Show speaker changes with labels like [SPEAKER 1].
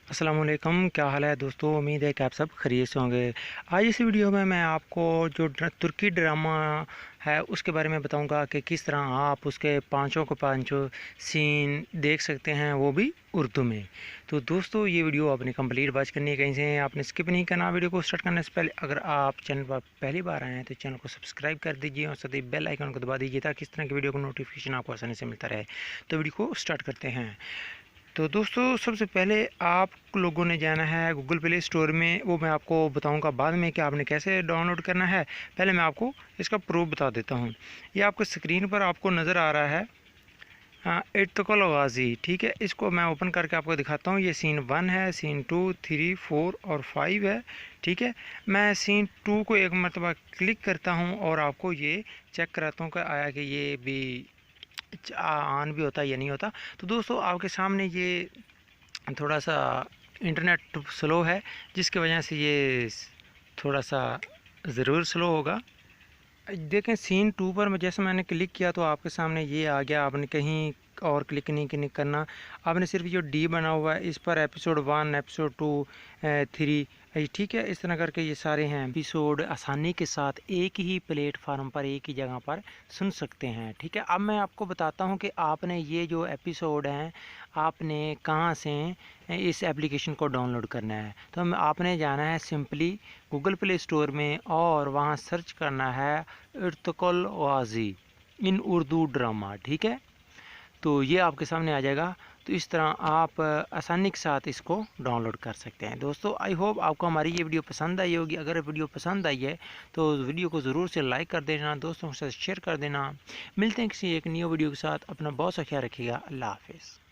[SPEAKER 1] अस्सलामुअलैकुम, क्या हाल है दोस्तों। उम्मीद है कि आप सब खैरियत से होंगे। आज इस वीडियो में मैं आपको जो तुर्की ड्रामा है उसके बारे में बताऊंगा कि किस तरह आप उसके पाँचों के पाँचों सीन देख सकते हैं, वो भी उर्दू में। तो दोस्तों ये वीडियो आपने कंप्लीट वॉच करनी है, कहीं से आपने स्किप नहीं करना। वीडियो को स्टार्ट करने से पहले अगर आप चैनल पर पहली बार आए हैं तो चैनल को सब्सक्राइब कर दीजिए और साथ ही बेल आइकन को दबा दीजिए ताकि इस तरह की वीडियो को नोटिफिकेशन आपको आसानी से मिलता रहे। तो वीडियो को स्टार्ट करते हैं। तो दोस्तों सबसे पहले आप लोगों ने जाना है गूगल प्ले स्टोर में। वो मैं आपको बताऊंगा बाद में कि आपने कैसे डाउनलोड करना है। पहले मैं आपको इसका प्रूफ बता देता हूँ। ये आपको स्क्रीन पर आपको नज़र आ रहा है इर्तुगरुल गाज़ी, ठीक है। इसको मैं ओपन करके आपको दिखाता हूँ। ये सीन 1 है, सीन 2, 3, 4 और 5 है, ठीक है। मैं सीन 2 को एक मरतबा क्लिक करता हूँ और आपको ये चेक कराता हूँ कि आया कि ये भी ऑन भी होता है या नहीं होता। तो दोस्तों आपके सामने ये थोड़ा सा इंटरनेट स्लो है, जिसकी वजह से ये थोड़ा सा ज़रूर स्लो होगा। देखें सीन 2 पर जैसे मैंने क्लिक किया तो आपके सामने ये आ गया। आपने कहीं और क्लिक नहीं करना, आपने सिर्फ जो डी बना हुआ है इस पर एपिसोड 1, एपिसोड 2, 3, ठीक है। इस तरह करके ये सारे हैं एपिसोड आसानी के साथ एक ही प्लेटफार्म पर एक ही जगह पर सुन सकते हैं, ठीक है। अब मैं आपको बताता हूँ कि आपने ये जो एपिसोड हैं आपने कहाँ से इस एप्लीकेशन को डाउनलोड करना है। तो आपने जाना है सिंपली गूगल प्ले स्टोर में और वहाँ सर्च करना है इर्तुगरुल गाज़ी इन उर्दू ड्रामा, ठीक है। तो ये आपके सामने आ जाएगा। तो इस तरह आप आसानी के साथ इसको डाउनलोड कर सकते हैं। दोस्तों आई होप आपको हमारी ये वीडियो पसंद आई होगी। अगर वीडियो पसंद आई है तो वीडियो को ज़रूर से लाइक कर देना, दोस्तों के साथ शेयर कर देना। मिलते हैं किसी एक न्यू वीडियो के साथ। अपना बहुत सा ख्याल रखिएगा। अल्लाह हाफिज़।